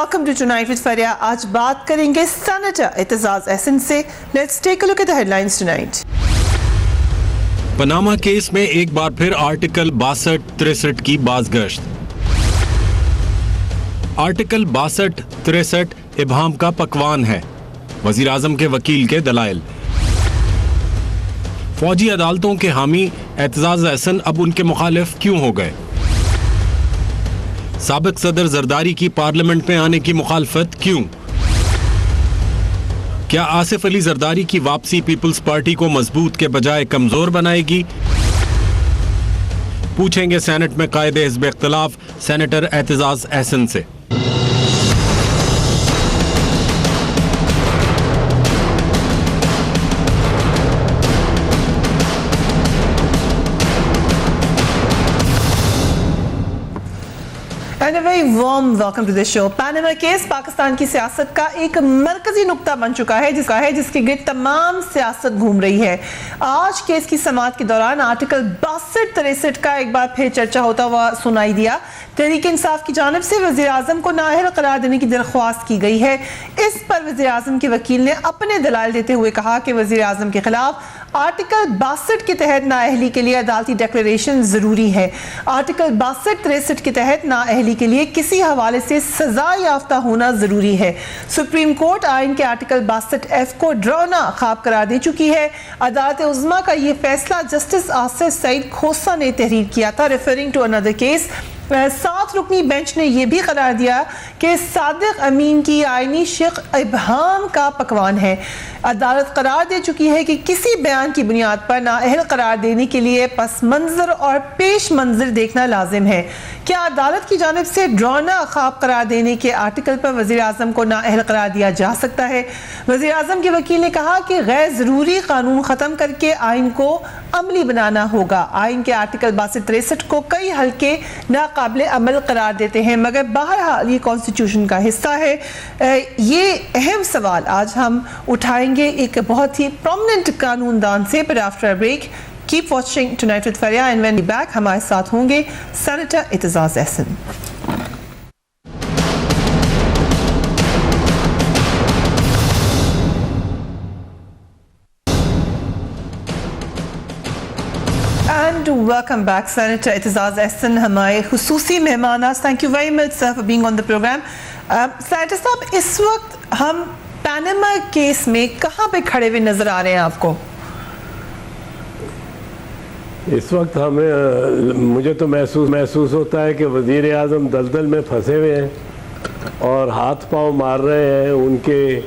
Welcome to Tonight with Faria. आज बात करेंगे सेनेटर एतजाज एहसन से. Let's take a look at the headlines tonight. Panama case में एक बार फिर आर्टिकल 62-63 की बाज़गश्त. आर्टिकल 62-63 इब्हाम का पकवान है. वज़ीर आज़म के वकील के दलाइल. फौजी अदालतों के हामी एतजाज एहसन अब उनके मुखालिफ क्यों हो गए? साबिक सदर जरदारी की पार्लियामेंट में आने की मुखालफत क्यों? क्या आसिफ अली जरदारी की वापसी पीपल्स पार्टी को मजबूत के बजाय कमजोर बनाएगी? पूछेंगे सेनेट में कायदे हिज़्ब इख्तिलाफ सेनेटर एतजाज एहसन से. And a very warm welcome to the show. Panama case Pakistan की सियासत का एक मरकजी नुक्ता बन चुका है जिसके गिर्द तमाम सियासत घूम रही है. आज केस की समाअत के दौरान आर्टिकल 62-63 का एक बार फिर चर्चा होता हुआ सुनाई दिया. तहरीक इंसाफ की जानिब से वज़ीर आज़म को नाअहल करार देने की दरख्वास्त की गई है. इस पर वज़ीर आज़म के वकील ने अपने दलाइल देते हुए कहा कि वज़ीर आज़म के खिलाफ आर्टिकल 62 के तहत नाअहली के लिए अदालती डिक्लेरेशन जरूरी है. आर्टिकल 62-63 के तहत नाअहली के लिए किसी हवाले से सजा याफ्ता होना जरूरी है. सुप्रीम कोर्ट आइन के आर्टिकल 62F को डरावना ख्वाब करार दे चुकी है. अदालत उज़्मा का ये फैसला जस्टिस आसिफ सईद खोसा ने तहरीर किया था. रेफरिंग टू अनदर केस, 7 रुकनी बेंच ने यह भी करार दिया कि सादिक अमीन की आईनी शेख इब्हाम का पकवान है. अदालत करार दे चुकी है कि किसी बयान की बुनियाद पर नाअहल करार देने के लिए पस मंजर और पेश मंजर देखना लाजिम है. क्या अदालत की जानिब से डरावना ख्वाब करार देने के आर्टिकल पर वज़ीर आज़म को नाअहल करार दिया जा सकता है? वज़ीर आज़म के वकील ने कहा कि गैर ज़रूरी कानून ख़त्म करके आइन को अमली बनाना होगा. आइन के आर्टिकल 62-63 को कई हल्के नाकाबिले अमल करार देते हैं, मगर बहरहाल ये कॉन्स्टिट्यूशन का हिस्सा है. ये अहम सवाल आज हम उठाएंगे एक बहुत ही प्रोमिनेंट कानूनदान से. पर after break keep watching tonight with Fariha and when we back हमारे साथ होंगे senator Aitzaz Ahsan. And welcome back, Senator Aitzaz Ahsan हमारे खुसूसी मेहमान. Thank you very much sir for being on the program. Senator साहब, इस वक्त हम पनामा केस में कहाँ पे खड़े हुए नजर आ रहे हैं आपको? इस वक्त हमें मुझे तो महसूस होता है कि वज़ीर आज़म दलदल में फंसे हुए हैं और हाथ पांव मार रहे हैं. उनके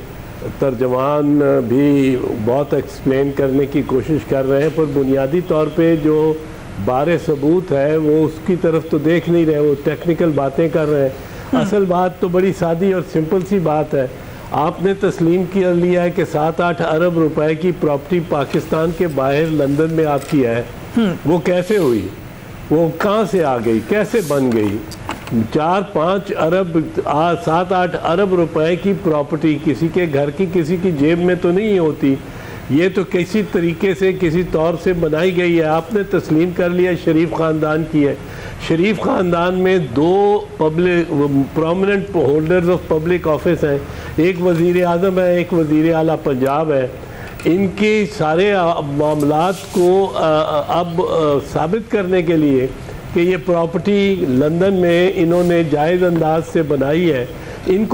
तर्जमान भी बहुत एक्सप्लेन करने की कोशिश कर रहे हैं, पर बुनियादी तौर पे जो बारे सबूत है वो उसकी तरफ तो देख नहीं रहे. वो टेक्निकल बातें कर रहे हैं. असल बात तो बड़ी सादी और सिंपल सी बात है. आपने तस्लीम कर लिया है कि 7-8 अरब रुपए की प्रॉपर्टी पाकिस्तान के बाहर लंदन में आपकी है. वो कैसे हुई? वो कहाँ से आ गई? कैसे बन गई? 4-5 अरब 7-8 अरब रुपए की प्रॉपर्टी किसी के घर की किसी की जेब में तो नहीं होती. ये तो किसी तरीके से किसी तौर से बनाई गई है. आपने तस्लीम कर लिया शरीफ ख़ानदान की है. शरीफ ख़ानदान में 2 public prominent holders of public office हैं. एक वज़ीर आज़म है, एक वज़ीर आला पंजाब है. इनके सारे मामलात को अब साबित करने के लिए कि ये प्रॉपर्टी लंदन में इन्होंने जायज़ अंदाज से बनाई है, इन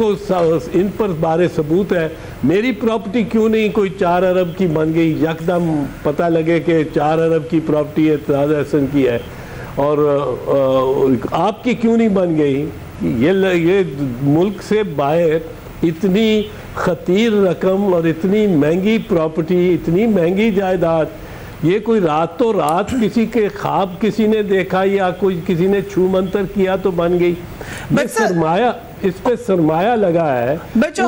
पर बारे सबूत है. मेरी प्रॉपर्टी क्यों नहीं कोई 4 अरब की बन गई? यकदम पता लगे कि 4 अरब की प्रॉपर्टी एतजाज एहसन की है और आपकी क्यों नहीं बन गई? ये मुल्क से बाहर इतनी खतीर रकम और इतनी महंगी प्रॉपर्टी, इतनी महंगी जायदाद, ये कोई रातों रात किसी के ख्वाब किसी ने देखा या कोई किसी ने छू मंतर किया तो बन गई? सरमाया, इस पे सरमाया लगा है. जो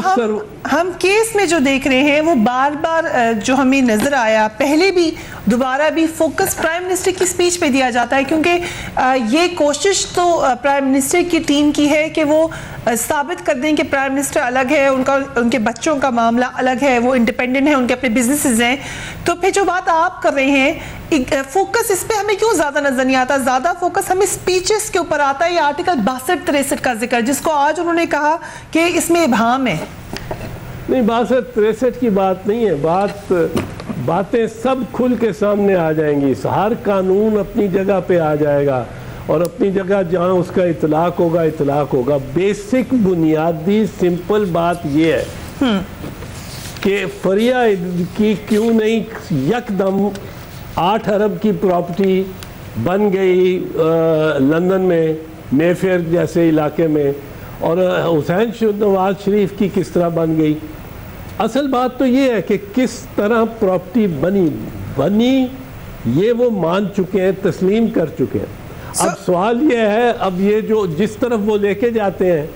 हम केस में जो देख रहे हैं वो बार बार जो हमें नजर आया, पहले भी दोबारा भी फोकस प्राइम मिनिस्टर की स्पीच पे दिया जाता है, क्योंकि ये कोशिश तो प्राइम मिनिस्टर की टीम की है कि वो साबित कर दें कि प्राइम मिनिस्टर अलग है, उनके बच्चों का मामला अलग है, वो इंडिपेंडेंट है, उनके अपने बिजनेसेस हैं. तो फिर जो बात आप कर रहे हैं, फोकस इस पे हमें क्यों ज्यादा नजर नहीं आता? ज्यादा फोकस हमें स्पीचेस के ऊपर आता है. ये आर्टिकल 62-63 का जिक्र जिसको आज उन्होंने कहा कि इसमें इबाहम है। नहीं, 62-63 की बात नहीं है, बातें सब खुल के सामने आ जाएंगी। हर कानून अपनी जगह पे आ जाएगा और अपनी जगह जहाँ उसका इतलाक होगा। बेसिक बुनियादी सिंपल बात ये है कि फरिया की क्यों नहीं यकदम 8 अरब की प्रॉपर्टी बन गई लंदन में, मेफेयर जैसे इलाके में, और हुसैन नवाज शरीफ की किस तरह बन गई। असल बात तो ये है कि किस तरह प्रॉपर्टी बनी ये वो मान चुके हैं, तस्लीम कर चुके हैं। अब सवाल ये है, अब ये जो जिस तरफ वो लेके जाते हैं,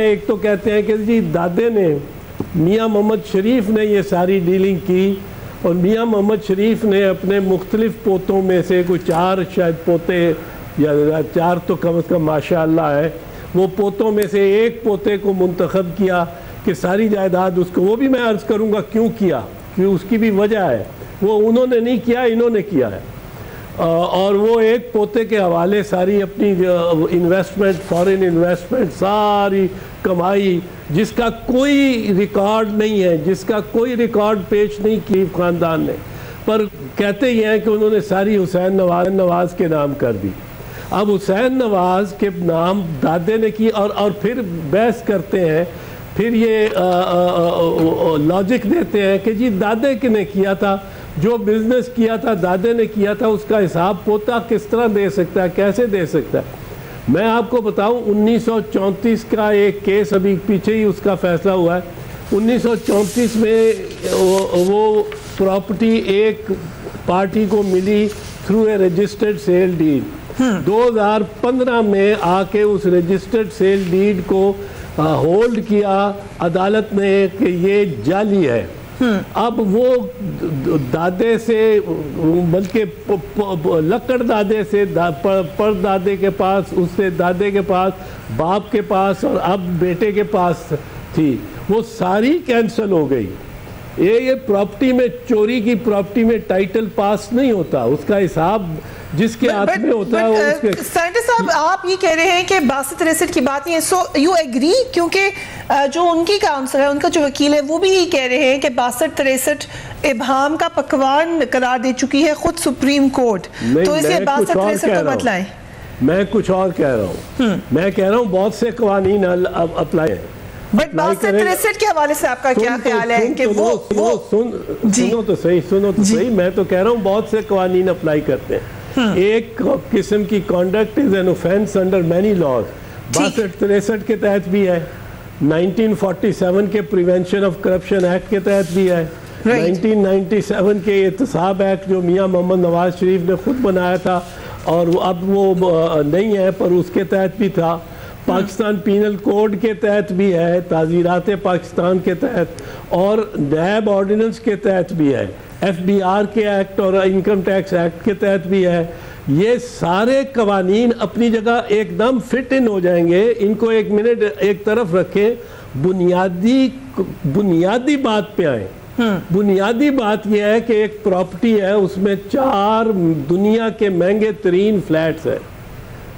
एक तो कहते हैं कि जी दादे ने, मियाँ मोहम्मद शरीफ ने ये सारी डीलिंग की, और मियाँ मोहम्मद शरीफ ने अपने मुख्तलिफ पोतों में से कोई 4 शायद पोते या 4 तो कम से कम माशाअल्लाह है, वो पोतों में से एक पोते को मुंतखब किया कि सारी जायदाद उसको। वो भी मैं अर्ज़ करूँगा क्यों किया, क्यों उसकी भी वजह है। वो उन्होंने नहीं किया, इन्होंने किया है। और वो एक पोते के हवाले सारी अपनी इन्वेस्टमेंट, फॉरेन इन्वेस्टमेंट, सारी कमाई, जिसका कोई रिकॉर्ड नहीं है, जिसका कोई रिकॉर्ड पेश नहीं की ख़ानदान ने, पर कहते ही हैं कि उन्होंने सारी हुसैन नवाज के नाम कर दी। अब हुसैन नवाज के नाम दादे ने की, और फिर बहस करते हैं, फिर ये लॉजिक देते हैं कि जी दादे ने किया था, जो बिजनेस किया था दादे ने किया था, उसका हिसाब पोता किस तरह दे सकता है, कैसे दे सकता है। मैं आपको बताऊं 1934 का एक केस अभी पीछे ही उसका फैसला हुआ है। 1934 में वो प्रॉपर्टी एक पार्टी को मिली through a registered sale deed. 2015 में आके उस रजिस्टर्ड सेल डीड को होल्ड किया अदालत ने कि ये जाली है। अब वो दादे से, बल्कि लकड़ दादे से परदादे के पास, उससे दादे के पास, बाप के पास, और अब बेटे के पास थी, वो सारी कैंसिल हो गई। ये प्रॉपर्टी में, चोरी की प्रॉपर्टी में टाइटल पास नहीं होता, उसका हिसाब जिसके हाथ में होता है उसके। साइंटिस्ट साहब, आप ये कह रहे हैं कि 62-63 की बात नहीं है, सो यू एग्री? क्योंकि जो उनकी काउंसिल है, उनका जो वकील है, वो भी ये कह रहे हैं कि 62-63 इबाहम का पकवान करार दे चुकी है खुद सुप्रीम कोर्ट, तो इसलिए 62-63 को बतलाएं। मैं कुछ और कह रहा हूँ, मैं कह रहा हूँ बहुत से कवानीन अब अप्लाई है। बट 62-63 के हवाले से आपका क्या ख्याल है कि वो सुनो तो सही, मैं तो कह रहा हूँ बहुत से कवानीन अप्लाई करते हैं। एक किस्म की conduct is an offence under many laws, 62-63 के तहत भी है, 1947 के प्रिवेंशन ऑफ करप्शन एक्ट के तहत भी है, 1997 के एहतसाब एक्ट जो मियाँ मोहम्मद नवाज शरीफ ने खुद बनाया था और अब वो नहीं है, पर उसके तहत भी था, पाकिस्तान पीनल कोड के तहत भी है, ताज़ीरात पाकिस्तान के तहत, और नैब ऑर्डिनेंस के तहत भी है, FBR के एक्ट और इनकम टैक्स एक्ट के तहत भी है। ये सारे कवानीन अपनी जगह एकदम फिट इन हो जाएंगे। इनको एक मिनट एक तरफ रखें, बुनियादी बात पे आए। बुनियादी बात यह है कि एक प्रॉपर्टी है, उसमें 4 दुनिया के महंगे तरीन फ्लैट्स हैं,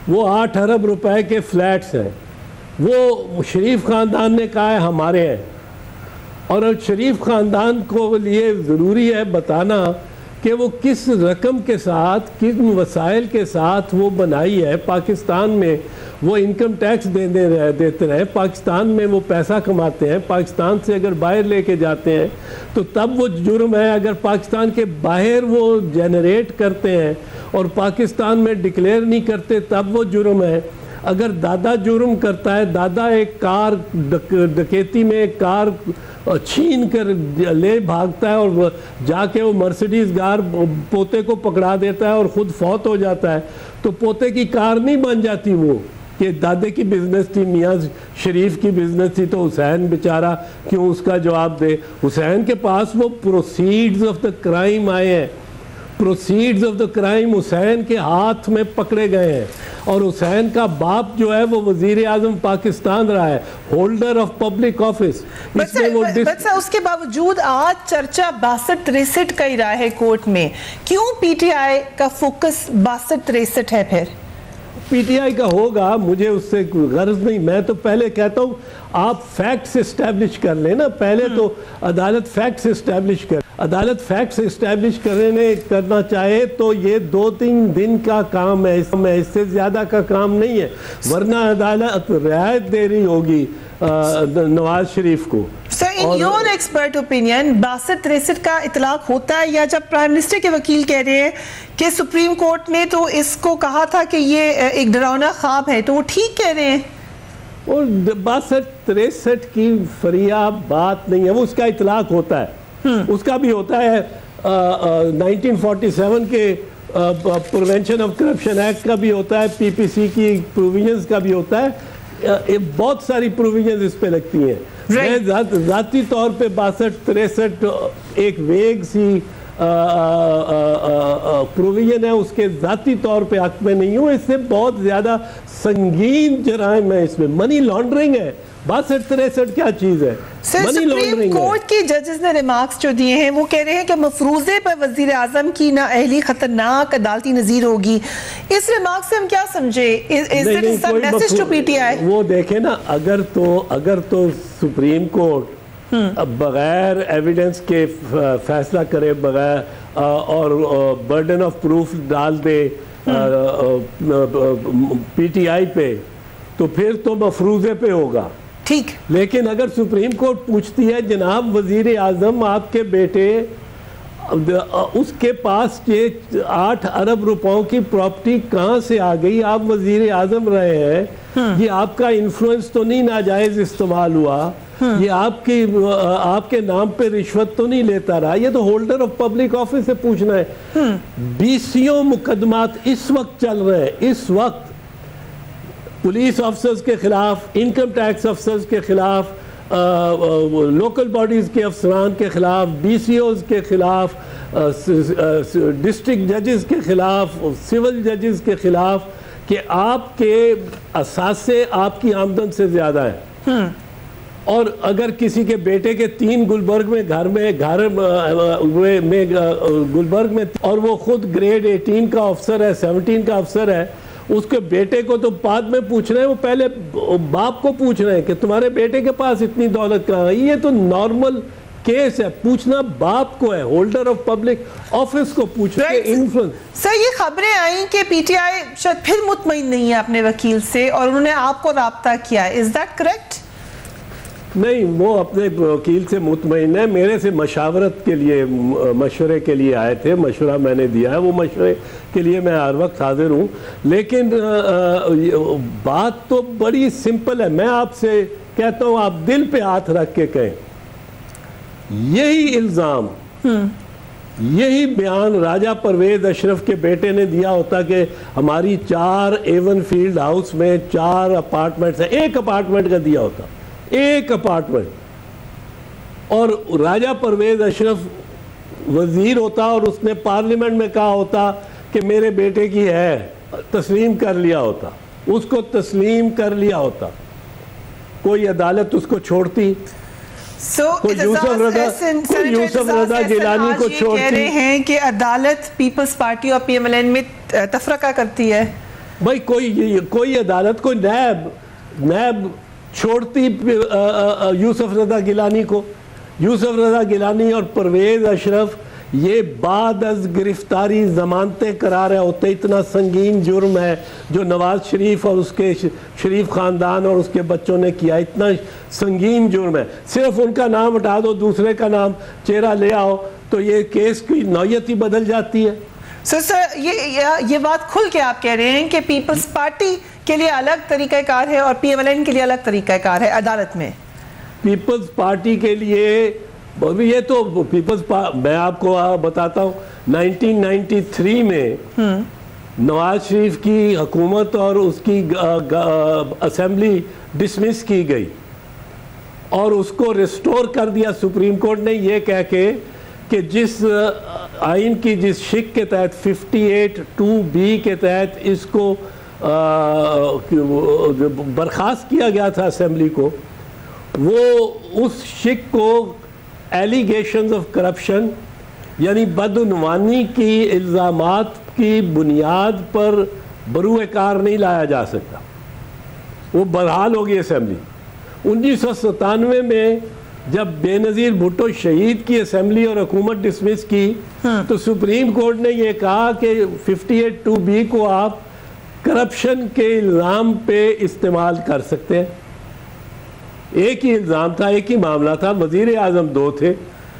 वो 8 अरब रुपए के फ्लैट्स हैं, वो शरीफ ख़ानदान ने कहा है हमारे हैं, और अब शरीफ ख़ानदान को लिए ज़रूरी है बताना कि वो किस रकम के साथ, किन वसाइल के साथ वो बनाई है। पाकिस्तान में वो इनकम टैक्स देते रहे, पाकिस्तान में वो पैसा कमाते हैं, पाकिस्तान से अगर बाहर लेके जाते हैं तो तब वो जुर्म है, अगर पाकिस्तान के बाहर वो जनरेट करते हैं और पाकिस्तान में डिक्लेयर नहीं करते तब वो जुर्म है। अगर दादा जुर्म करता है, दादा एक कार डकैती में एक कार छीन कर ले भागता है और जाके वो मर्सिडीज कार पोते को पकड़ा देता है और ख़ुद फौत हो जाता है, तो पोते की कार नहीं बन जाती वो कि दादे की बिजनेस थी, मियाँ शरीफ की बिजनेस थी, तो हुसैन बेचारा क्यों उसका जवाब दे। हुसैन के पास वो प्रोसीड्स ऑफ द क्राइम आए हैं, proceeds of the crime Hussain के हाथ में पकड़े गए हैं, और हुसैन का बाप जो है वो वजीर आजम पाकिस्तान रहा है, होल्डर ऑफ पब्लिक ऑफिस। उसके बावजूद आज चर्चा 62-63 का ही रहा है कोर्ट में, क्यों PTI का फोकस 62-63 है? फिर पीटीआई का होगा, मुझे उससे गर्ज नहीं। मैं तो पहले कहता हूँ आप फैक्ट्स इस्टेब्लिश कर लेना, पहले तो अदालत फैक्ट्स इस्टेब्लिश कर, अदालत फैक्ट्स इस्टेब्लिश करना चाहे तो ये 2-3 दिन का काम है, इससे ज़्यादा का काम नहीं है, वरना अदालत रियायत दे रही होगी नवाज शरीफ को। Sir, in your expert opinion 62-63 का इतलाक होता है, या जब प्राइम मिनिस्टर के वकील कह रहे हैं कि सुप्रीम कोर्ट ने तो इसको कहा था कि ये एक डरावना ख्वाब है, तो वो ठीक कह रहे हैं? और 62-63 की फरिया बात नहीं है, वो उसका इतलाक होता है। उसका भी होता है 1947 के प्रिवेंशन ऑफ करप्शन एक्ट का भी होता है, पीपीसी की प्रोविजंस का भी होता है, बहुत सारी प्रोविजंस इस पे लगती हैं। मैं ज़ाती तौर पे 62-63 एक वेग सी प्रोविजन है, उसके ज़ाती तौर पे हक में नहीं हूँ। इससे बहुत ज़्यादा संगीन जराइम है, इसमें मनी लॉन्ड्रिंग है। 62-63 क्या चीज़ है? Money laundering. कोर्ट के जजेस ने रिमार्क्स जो दिए हैं वो कह रहे हैं कि मफरूजे पर वजीर आजम की नाअहली खतरनाक अदालती नजीर होगी। इस रिमार्क से हम क्या समझे? Message to PTI? वो देखे ना, अगर तो सुप्रीम कोर्ट बगैर एविडेंस के फैसला करे, बगैर और बर्डन ऑफ प्रूफ डाल दे पीटीआई पे, तो फिर तो मफरूजे पे होगा, ठीक। लेकिन अगर सुप्रीम कोर्ट पूछती है जनाब वजीर आजम आपके बेटे, उसके पास ये 8 अरब रुपयों की प्रॉपर्टी कहाँ से आ गई, आप वजीर आजम रहे हैं, ये आपका इन्फ्लुएंस तो नहीं नाजायज इस्तेमाल हुआ, ये आपके नाम पे रिश्वत तो नहीं लेता रहा, ये तो होल्डर ऑफ पब्लिक ऑफिस से पूछना है। 20 मुकदमात इस वक्त चल रहे हैं, इस वक्त पुलिस ऑफिसर्स के खिलाफ, इनकम टैक्स ऑफिसर्स के खिलाफ, लोकल बॉडीज के अफसरान के खिलाफ, BCOs के खिलाफ, डिस्ट्रिक्ट जजेस के खिलाफ, सिविल जजेस के खिलाफ, कि आपके असासे आपकी आमदन से ज़्यादा है। और अगर किसी के बेटे के 3 गुलबर्ग में घर में गुलबर्ग में, और वो खुद ग्रेड 18 का अफसर है, 17 का अफसर है, उसके बेटे को तो बाद में पूछ रहे हैं, वो पहले बाप को पूछ रहे हैं कि तुम्हारे बेटे के पास इतनी दौलत कहाँ है। ये तो नॉर्मल केस है, पूछना बाप को है, होल्डर ऑफ पब्लिक ऑफिस को पूछना है, इन्फ्लुएंस। सर, ये खबरें आई कि पीटीआई शायद फिर मुतमईन नहीं है अपने वकील से और उन्होंने आपको राब्ता किया, इज दैट करेक्ट? नहीं, वो अपने वकील से मुतमईन है, मेरे से मशावरत के लिए, मशवरे के लिए आए थे, मशवरा मैंने दिया है, वो मशवरे के लिए मैं हर वक्त हाजिर हूँ। लेकिन बात तो बड़ी सिंपल है, मैं आपसे कहता हूँ आप दिल पे हाथ रख के कहें, यही इल्ज़ाम, यही बयान राजा परवेज अशरफ के बेटे ने दिया होता कि हमारी 4 एवन फील्ड हाउस में 4 अपार्टमेंट्स हैं, एक अपार्टमेंट का दिया होता, एक अपार्टमेंट, और राजा परवेज अशरफ वजीर होता और उसने पार्लियामेंट में कहा होता कि मेरे बेटे की है, तस्लीम कर लिया होता, उसको तस्लीम कर लिया होता, कोई अदालत उसको छोड़ती। कोई यूसुफ रजा गिलानी को छोड़ती। कह रहे हैं कि अदालत पीपल्स पार्टी और PMLN में तफरका करती है। भाई कोई अदालत को नैब छोड़ती यूसुफ रजा गिलानी को। यूसुफ रजा गिलानी और परवेज अशरफ ये बाद अज गिरफ्तारी जमानतें करा रहे होते, इतना संगीन जुर्म है जो नवाज शरीफ और उसके शरीफ ख़ानदान और उसके बच्चों ने किया, इतना संगीन जुर्म है। सिर्फ उनका नाम हटा दो, दूसरे का नाम चेहरा ले आओ तो ये केस की नौयत ही बदल जाती है। सर ये बात खुल के आप कह रहे हैं कि पीपल्स पार्टी के लिए अलग तरीक़ाकार है और PMLN के लिए अलग तरीक़ाकार है अदालत में? पीपल्स पार्टी के लिए ये तो मैं आपको बताता हूँ, 1993 में नवाज शरीफ की हुकूमत और उसकी असेंबली डिसमिस की गई और उसको रिस्टोर कर दिया सुप्रीम कोर्ट ने, ये कह के कि जिस आइन की जिस शिक के तहत 58(2)B के तहत इसको बर्खास्त किया गया था असेंबली को, वो उस शिक को एलिगेशंस ऑफ करप्शन यानी बदउनवानी की इल्ज़ामात की बुनियाद पर बरूए कार नहीं लाया जा सकता, वो बदहाल होगी असेंबली। 1997 में जब बेनज़ीर भुट्टो शहीद की असेंबली और हुकूमत डिसमिस की तो सुप्रीम कोर्ट ने यह कहा कि 58(2)(b को आप करप्शन के इल्ज़ाम पे इस्तेमाल कर सकते हैं। एक ही इल्ज़ाम था, एक ही मामला था, वज़ीर आज़म 2 थे,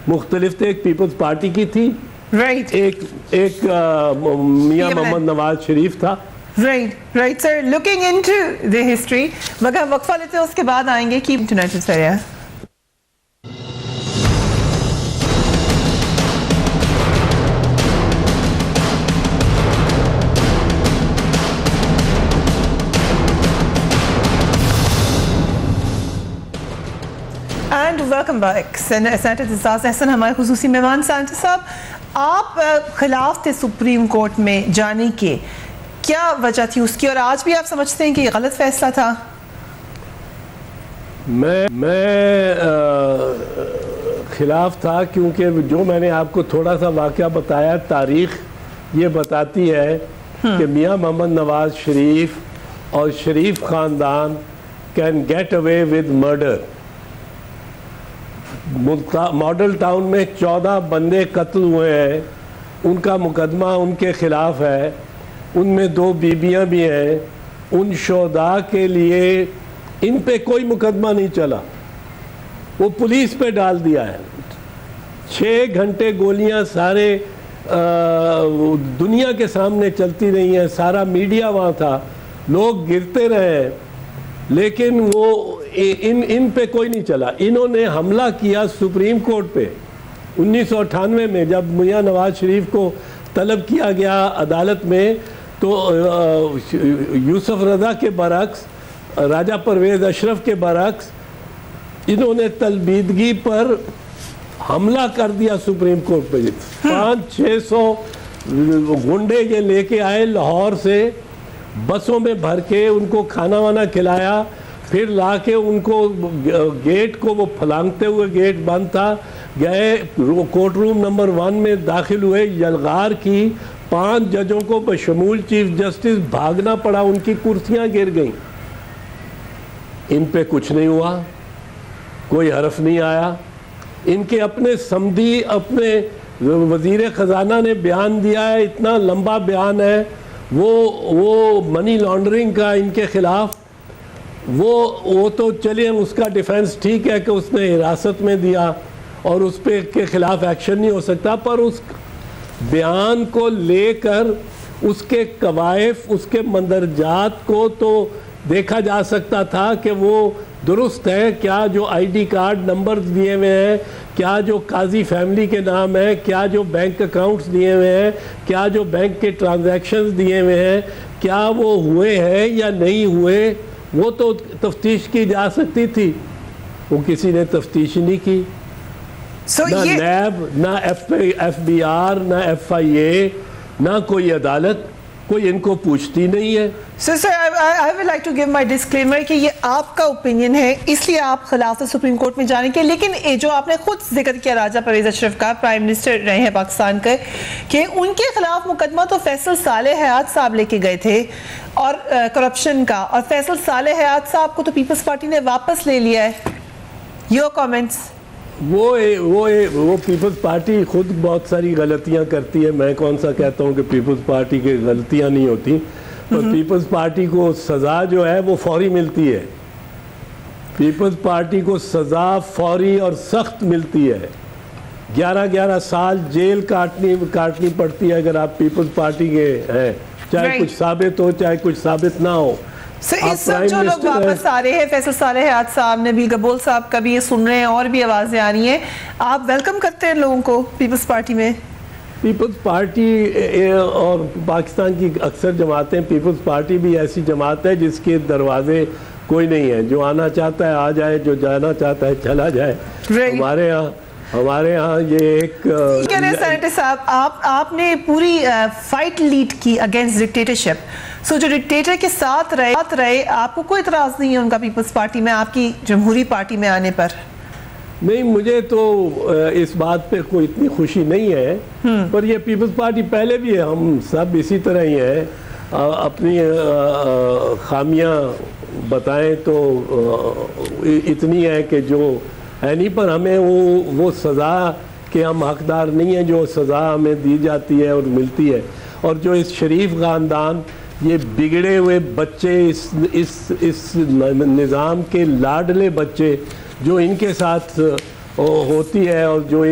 मुख्तलिफ थे, एक पीपल्स पार्टी की थी, राइट, एक मियां मोहम्मद नवाज शरीफ था। Right sir, looking into the history. मगर वक्फा लेते हैं, उसके बाद आएंगे keep united sir. And welcome back. Senator Aitzaz Ahsan हमारे खुसूसी मेहमान। सेनेटर साहब, आप खिलाफ थे सुप्रीम कोर्ट में जाने के, क्या वजह थी उसकी, और आज भी आप समझते हैं कि ये गलत फैसला था? मैं खिलाफ था क्योंकि जो मैंने आपको थोड़ा सा वाक़या बताया, तारीख ये बताती है कि मियां मोहम्मद नवाज शरीफ और शरीफ ख़ानदान can get away with murder. Model town में 14 बंदे कत्ल हुए हैं, उनका मुकदमा उनके ख़िलाफ़ है, उनमें 2 बीबियां भी हैं। उन शोहदा के लिए इन पे कोई मुकदमा नहीं चला, वो पुलिस पे डाल दिया है। 6 घंटे गोलियां सारे दुनिया के सामने चलती रही हैं, सारा मीडिया वहाँ था, लोग गिरते रहे, लेकिन वो इन पे कोई नहीं चला। इन्होंने हमला किया सुप्रीम कोर्ट पे 1998 में, जब मियां नवाज शरीफ को तलब किया गया अदालत में, तो यूसुफ रज़ा के बरक्स, राजा परवेज़ अशरफ के बरक्स, इन्होंने तलबीदगी पर हमला कर दिया सुप्रीम कोर्ट पे। 500-600 गुंडे ये लेके आए लाहौर से, बसों में भर के उनको खाना वाना खिलाया, फिर लाके उनको गेट को वो फलांगते हुए, गेट बंद था, गए कोर्ट रूम नंबर 1 में दाखिल हुए, यलगार की। 5 जजों को बशमूल चीफ जस्टिस भागना पड़ा, उनकी कुर्सियां गिर गईं। इन पे कुछ नहीं हुआ, कोई हरफ नहीं आया। इनके अपने समधी, अपने वजीर ख़जाना ने बयान दिया है, इतना लंबा बयान है, वो मनी लॉन्ड्रिंग का इनके खिलाफ। वो तो चलिए उसका डिफेंस ठीक है कि उसने हिरासत में दिया और उस पे के खिलाफ एक्शन नहीं हो सकता, पर उस बयान को लेकर उसके कवायफ, उसके मंदरजात को तो देखा जा सकता था कि वो दुरुस्त है। क्या जो आईडी कार्ड नंबर दिए हुए हैं, क्या जो काजी फैमिली के नाम है, क्या जो बैंक अकाउंट्स दिए हुए हैं, क्या जो बैंक के ट्रांजैक्शंस दिए हुए हैं, क्या वो हुए हैं या नहीं हुए, वो तो तफ्तीश की जा सकती थी। वो किसी ने तफ्तीश नहीं की। ना नैब, ना FBI, ना FIA, ना कोई अदालत, कोई इनको पूछती नहीं है। Sir I would like to give my disclaimer कि ये आपका ओपिनियन है, इसलिए आप खिलाफ सुप्रीम कोर्ट में जाने के, लेकिन जो आपने खुद जिक्र किया राजा परवेज अशरफ का, प्राइम मिनिस्टर रहे हैं पाकिस्तान के, कि उनके खिलाफ मुकदमा तो फैसल सालेह हयात साहब लेके गए थे और करप्शन का, और फैसल सालेह हयात साहब को तो पीपल्स पार्टी ने वापस ले लिया है। Your comments? वो पीपल्स पार्टी खुद बहुत सारी गलतियां करती है। मैं कौन सा कहता हूं कि पीपल्स पार्टी की गलतियां नहीं होती, पर पीपल्स पार्टी को सज़ा जो है वो फौरी मिलती है। पीपल्स पार्टी को सज़ा फौरी और सख्त मिलती है। 11-11 साल जेल काटनी पड़ती है अगर आप पीपल्स पार्टी के हैं, चाहे कुछ साबित हो चाहे कुछ साबित ना हो। इस सब जो लोग वापस आ रहे हैं, फैसल सालेह हयात साहब ने भी, गबोल साहब का भी, ये सुन रहे हैं और भी आवाज़ें आ रही हैं, आप वेलकम करते हैं लोगों को पीपल्स पार्टी में? पीपल्स पार्टी और पाकिस्तान की अक्सर जमातें, पीपल्स पार्टी भी ऐसी जमात है जिसके दरवाजे कोई नहीं है। जो आना चाहता है आ जाए, जो जाना चाहता है चला जाए। हमारे यहाँ ये एक सेनेटर साहब, आपने पूरी फाइट लीड की अगेंस्ट डिक्टेटरशिप। सो जो डिक्टेटर के साथ रहे, आपको कोई इतराज़ नहीं है उनका पीपल्स पार्टी में, आपकी जमहूरी पार्टी में आने पर? नहीं, मुझे तो इस बात पे कोई इतनी खुशी नहीं है, पर ये पीपल्स पार्टी पहले भी है, हम सब इसी तरह ही हैं। अपनी खामियां बताएं तो इतनी है कि जो है नहीं, पर हमें वो सज़ा के हम हकदार नहीं हैं जो सज़ा हमें दी जाती है और मिलती है। और जो इस शरीफ ख़ानदान, ये बिगड़े हुए बच्चे, इस निज़ाम के लाडले बच्चे जो इनके साथ होती है और जो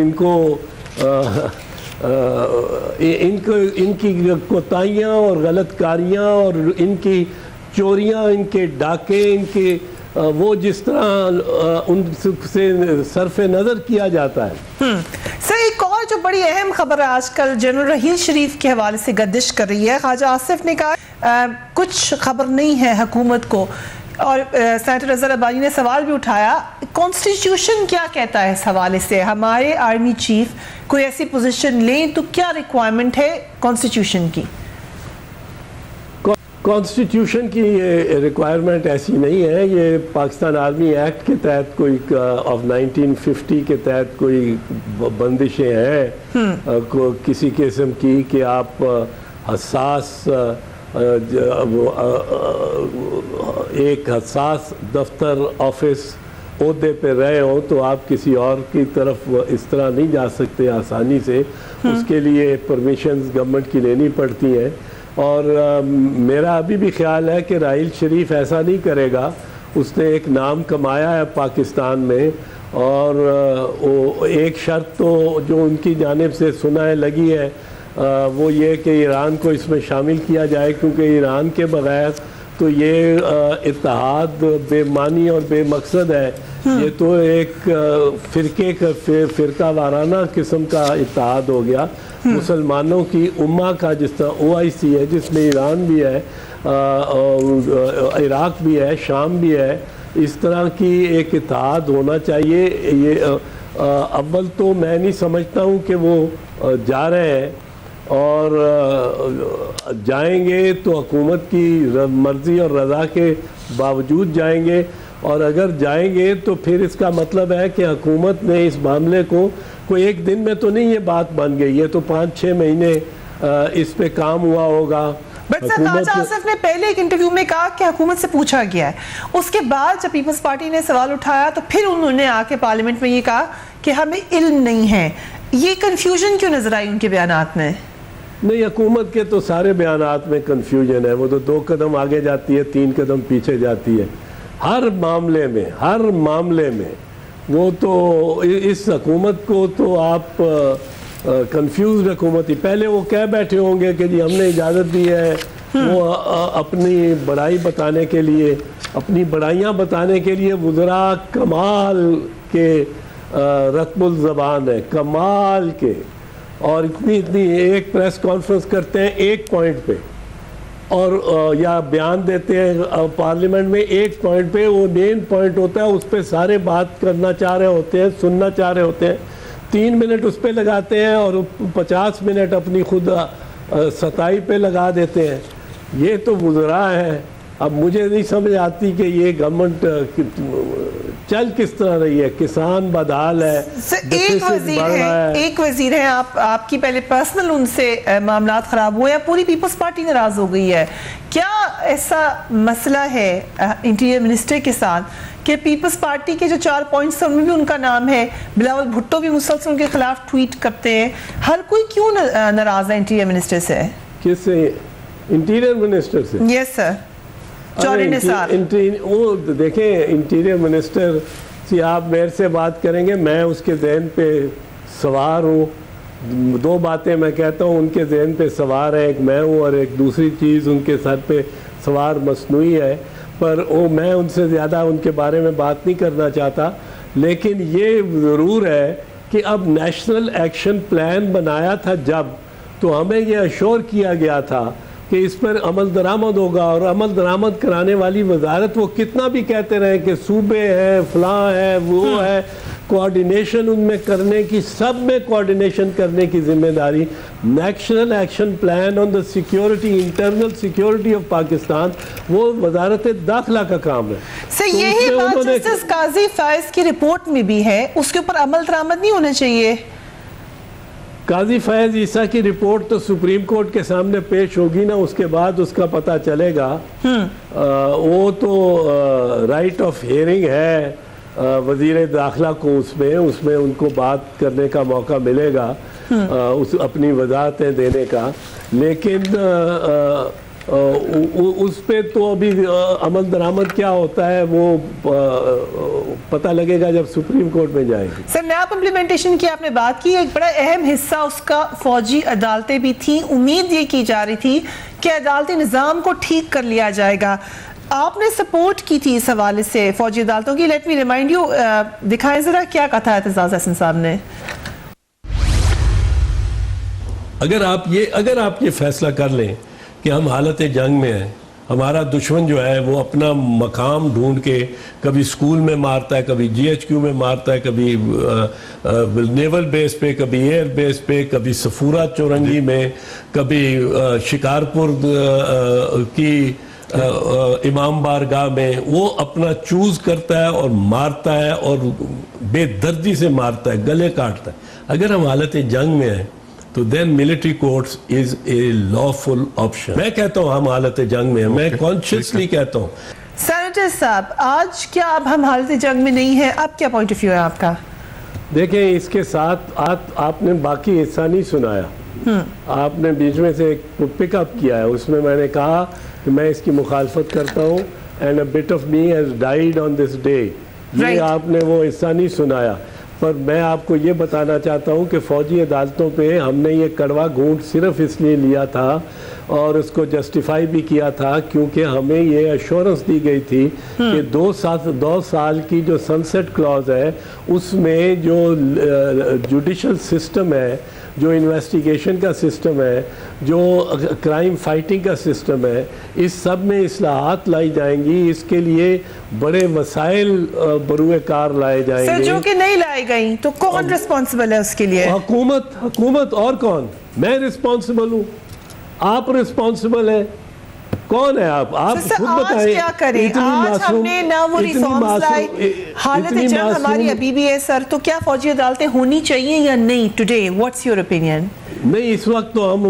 इनकी कोताहियाँ और गलतकारियाँ और इनकी चोरियाँ, इनके डाके, इनके वो जिस तरह उनसे सरफ नज़र किया जाता है। सर, एक और जो बड़ी अहम खबर है आजकल जनरल रहील शरीफ के हवाले से गर्दिश कर रही है। ख्वाजा आसिफ ने कहा कुछ खबर नहीं है हुकूमत को, और सेनेटर अजहर अब्बानी ने सवाल भी उठाया, कॉन्स्टिट्यूशन क्या कहता है इस हवाले से? हमारे आर्मी चीफ कोई ऐसी पोजीशन लें तो क्या रिक्वायरमेंट है कॉन्स्टिट्यूशन की? कॉन्स्टिट्यूशन की रिक्वायरमेंट ऐसी नहीं है। ये पाकिस्तान आर्मी एक्ट के तहत कोई ऑफ 1950 के तहत कोई बंदिशें हैं किसी किस्म की कि आप हसास एक हसास दफ्तर ऑफिस ओहदे पे रहे हो तो आप किसी और की तरफ इस तरह नहीं जा सकते आसानी से। उसके लिए परमिशंस गवर्नमेंट की लेनी पड़ती हैं। और मेरा अभी भी ख्याल है कि राहील शरीफ ऐसा नहीं करेगा। उसने एक नाम कमाया है पाकिस्तान में, और वो एक शर्त तो जो उनकी जानिब से सुनाए लगी है वो ये कि ईरान को इसमें शामिल किया जाए, क्योंकि ईरान के बगैर तो ये इत्तेहाद बेमानी और बेमकसद है। ये तो एक फ़िरका वाराना किस्म का इत्तेहाद हो गया। मुसलमानों की उम्मा का, जिस तरह OIC है जिसमें ईरान भी है, इराक़ भी है, शाम भी है, इस तरह की एक इत्तेहाद होना चाहिए। ये अव्वल तो मैं नहीं समझता हूँ कि वो जा रहे हैं, और जाएंगे तो हुकूमत की मर्ज़ी और रज़ा के बावजूद जाएंगे। और अगर जाएंगे तो फिर इसका मतलब है कि हुकूमत ने इस मामले को कोई एक दिन में तो नहीं ये बात बन गई, ये तो 5-6 महीने इस पे काम हुआ होगा। बट सर, ख्वाजा आसिफ ने पहले एक इंटरव्यू में कहा कि हुकूमत से पूछा गया है। उसके बाद जब पीपल्स पार्टी ने सवाल उठाया तो फिर उन्होंने आके पार्लियामेंट में ये कहा कि हमें इल्म नहीं है। ये कंफ्यूजन क्यों नजर आई उनके बयानात में? नहीं, हुकूमत के तो सारे बयानात में कंफ्यूजन है। वो तो 2 कदम आगे जाती है, 3 कदम पीछे जाती है हर मामले में। वो तो इस हुकूमत को तो आप कंफ्यूज हुकूमत ही। पहले वो कह बैठे होंगे कि जी हमने इजाज़त दी है, वो अपनी बड़ाई बताने के लिए, अपनी बड़ाइयाँ बताने के लिए वज़रा कमाल के रत्बुल ज़बान है, कमाल के, और इतनी एक प्रेस कॉन्फ्रेंस करते हैं एक पॉइंट पे, और या बयान देते हैं पार्लियामेंट में एक पॉइंट पे, वो मेन पॉइंट होता है, उस पर सारे बात करना चाह रहे होते हैं, सुनना चाह रहे होते हैं। 3 मिनट उस पर लगाते हैं और 50 मिनट अपनी खुद सताई पे लगा देते हैं। ये तो वज़रा है। अब मुझे नहीं समझ आती कि ये गवर्नमेंट चल किस तरह रही है। किसान बदहाल है, एक वजीर है, आपकी पहले पर्सनल उनसे मामलात खराब हुए या पूरी पीपल्स पार्टी नाराज हो गई है? क्या ऐसा मसला है इंटीरियर मिनिस्टर के साथ कि पीपल्स पार्टी के जो 4 पॉइंट्स हैं उनमें भी उनका नाम है? बिलावल भुट्टो भी मुसलसल उनके खिलाफ ट्वीट करते हैं। हर कोई क्यों नाराज है इंटीरियर मिनिस्टर से? किससे? इंटीरियर मिनिस्टर से? Yes sir. वो देखें, इंटीरियर मिनिस्टर से आप मेरे से बात करेंगे, मैं उसके जहन पे सवार हूँ। 2 बातें मैं कहता हूँ उनके जहन पे सवार है, एक मैं हूँ और एक दूसरी चीज़ उनके सर पे सवार मसनूई है। पर वो मैं उनसे ज़्यादा उनके बारे में बात नहीं करना चाहता। लेकिन ये ज़रूर है कि अब नेशनल एक्शन प्लान बनाया था जब, तो हमें ये अश्योर किया गया था कि इस पर अमल दरामद होगा। और अमल दरामद कराने वाली वजारत, वो कितना भी कहते रहे कि सूबे हैं, फलां है, वो है, कोऑर्डिनेशन उनमें करने की, सब में कोऑर्डिनेशन करने की जिम्मेदारी national action plan on the security, internal security of Pakistan, वो वजारत दाखिला का काम है। सर, यही बात जस्टिस काजी फायज की रिपोर्ट में भी है, उसके ऊपर अमल दरामद नहीं होना चाहिए? काजी फैज़ ईसा की रिपोर्ट तो सुप्रीम कोर्ट के सामने पेश होगी ना, उसके बाद उसका पता चलेगा। वो तो राइट ऑफ हियरिंग है वज़ीर दाखिला को, उसमें उनको बात करने का मौका मिलेगा, उस अपनी वजाहतें देने का। लेकिन उस पे तो अभी अमल दरामद क्या होता है वो पता लगेगा जब सुप्रीम कोर्ट में जाएगी। सर, नैप इम्प्लीमेंटेशन की आपने बात की, एक बड़ा अहम हिस्सा उसका फौजी अदालतें भी थी। उम्मीद ये की जा रही थी कि अदालती निज़ाम को ठीक कर लिया जाएगा। आपने सपोर्ट की थी इस हवाले से फौजी अदालतों की। लेट मी रिमाइंड यू, दिखाएं जरा क्या कहा था एतजाज़ अहसन साहब ने। अगर आप ये फैसला कर लें कि हम हालत जंग में हैं, हमारा दुश्मन जो है वो अपना मकाम ढूंढ के कभी स्कूल में मारता है, कभी GHQ में मारता है, कभी नेवल बेस पे, कभी एयर बेस पे, कभी सफूरा चौरंगी में, कभी शिकारपुर की इमाम बारगाह में, वो अपना चूज करता है और मारता है और बेदर्दी से मारता है, गले काटता है। अगर हम हालत जंग में हैं तो then military courts is a lawful option. मैं कहता हूँ हम हालत जंग में हैं, मैं कॉन्शियसली कहता हूँ। सेनेटर साहब, आज क्या अब हम हालत जंग में नहीं है? अब क्या पॉइंट ऑफ व्यू है आपका? देखें, इसके साथ आपने बाकी हिस्सा नहीं सुनाया। आपने बीच में से एक पिकअप किया है, उसमें मैंने कहा कि मैं इसकी मुखालफत करता हूँ, and a bit of me has died on this day. ये आपने वो हिस्सा नहीं सुनाया। पर मैं आपको ये बताना चाहता हूँ कि फ़ौजी अदालतों पे हमने ये कड़वा घूंट सिर्फ इसलिए लिया था और उसको जस्टिफाई भी किया था क्योंकि हमें ये एश्योरेंस दी गई थी कि 2 साल की जो सनसेट क्लॉज है उसमें जो जुडिशल सिस्टम है, जो इन्वेस्टिगेशन का सिस्टम है, जो क्राइम फाइटिंग का सिस्टम है, इस सब में इस्लाहात लाई जाएंगी। इसके लिए बड़े वसाइल बरूए कार लाए जाएंगे। सर, जो कि नहीं लाई गई तो कौन रिस्पॉन्सिबल है उसके लिए? हुकूमत और कौन? मैं रिस्पॉन्सिबल हूँ, आप रिस्पॉन्सिबल है। कौन है आप खुद बताएं। क्या करें? आज हमने ना वो रिफॉर्म्स लाए, हालत जंग हमारी अभी भी है सर, तो क्या फौजी अदालतें होनी चाहिए या नहीं? Today what's your opinion? नहीं, इस वक्त तो हम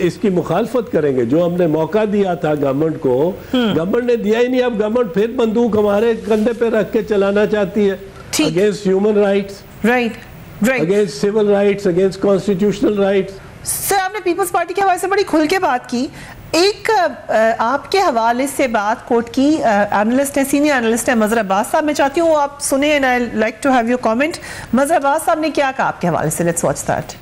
इसकी मुखालफत करेंगे। जो हमने मौका दिया था गवर्नमेंट को, गवर्नमेंट ने दिया ही नहीं। अब गवर्नमेंट फिर बंदूक हमारे कंधे पे रख के चलाना चाहती है against human rights, right, against civil rights, against constitutional rights. Sir, आपने पीपल्स पार्टी के हवाले से बड़ी खुल के बात की। एक आपके हवाले से बात कोट की एनालिस्ट है, सीनियर एनालिस्ट है मजहर अब्बास साहब। मैं चाहती हूँ आप सुने and I like to have your comment. Mazhar Abbas sahab ने क्या कहा आपके हवाले से? Let's watch that.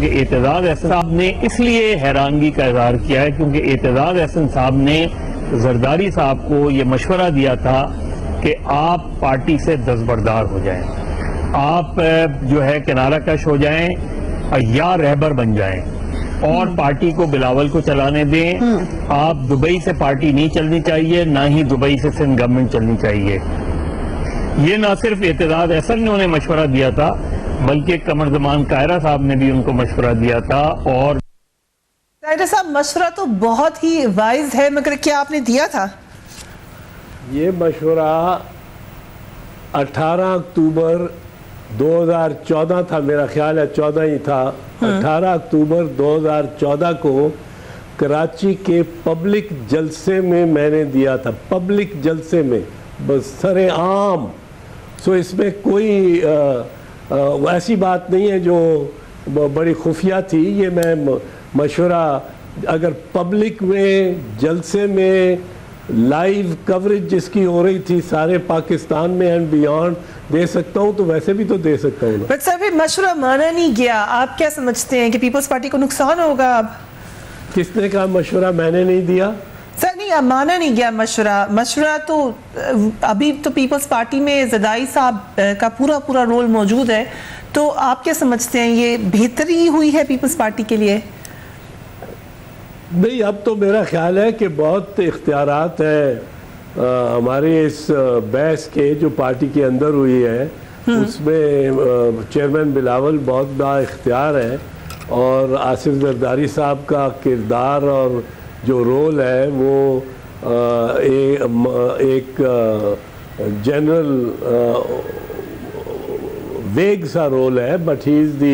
Aitzaz Ahsan sahab ने इसलिए हैरानगी का इजहार किया है क्योंकि एतजाज अहसन साहब ने जरदारी साहब को ये मशवरा दिया था कि आप पार्टी से दस्तबरदार हो जाएं, आप जो है किनारा कश हो जाएं या रहबर बन जाएं और पार्टी को बिलावल को चलाने दें। आप दुबई से पार्टी नहीं चलनी चाहिए, ना ही दुबई से सिंध गवर्नमेंट चलनी चाहिए। ये ना सिर्फ एतजाज अहसन ने उन्हें मशवरा दिया था बल्कि कमर जमान कायरा साहब ने भी उनको मशवरा दिया था। और कायरा साहब, मशवरा तो बहुत ही वाइज है, मगर क्या आपने दिया था? ये मशवरा 18 अक्टूबर 2014 था, मेरा ख्याल है 14 ही था। 18 अक्टूबर 2014 को कराची के पब्लिक जलसे में मैंने दिया था, पब्लिक जलसे में, बस सरे आम। सो इसमें कोई ऐसी बात नहीं है जो बड़ी खुफिया थी। ये मैं मशवरा अगर पब्लिक में जलसे में लाइव कवरेज जिसकी हो रही थी सारे पाकिस्तान में एंड बियॉन्ड दे सकता हूँ, तो वैसे भी तो दे सकता हूँ। बट सर, फिर मशवरा माना नहीं गया। आप क्या समझते हैं कि पीपल्स पार्टी को नुकसान होगा अब? किसने कहा मशवरा मैंने नहीं दिया? सर नहीं, अब माना नहीं गया मशवरा तो अभी तो पीपल्स पार्टी में ज़दाई साहब का पूरा रोल मौजूद है। तो आप क्या समझते हैं, ये बेहतरी हुई है पीपल्स पार्टी के लिए? नहीं, अब तो मेरा ख्याल है कि बहुत इख्तियारात हैं हमारे इस बहस के जो पार्टी के अंदर हुई है, उसमें चेयरमैन बिलावल बहुत बड़ा इख्तियार है और आसिफ जरदारी साहब का किरदार और जो रोल है वो एक जनरल वेग सा रोल है, but he is the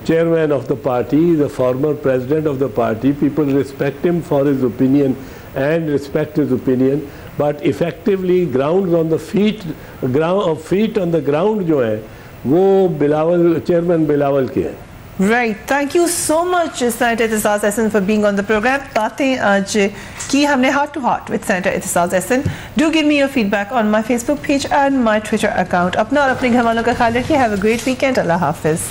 chairman of the party, the former president of the party. People respect him for his opinion and respect his opinion, but effectively grounds on the feet on the ground जो है वो chairman Bilawal के हैं. Right. Thank you so much, Senator Itizaz Ehsan, for being on the program. बातें आज की हमने heart to heart with Senator Itizaz Ehsan. Do give me your feedback on my Facebook page and my Twitter account. अपना और अपने घर वालों का ख्याल रखिए. Have a great weekend. Allah Hafiz.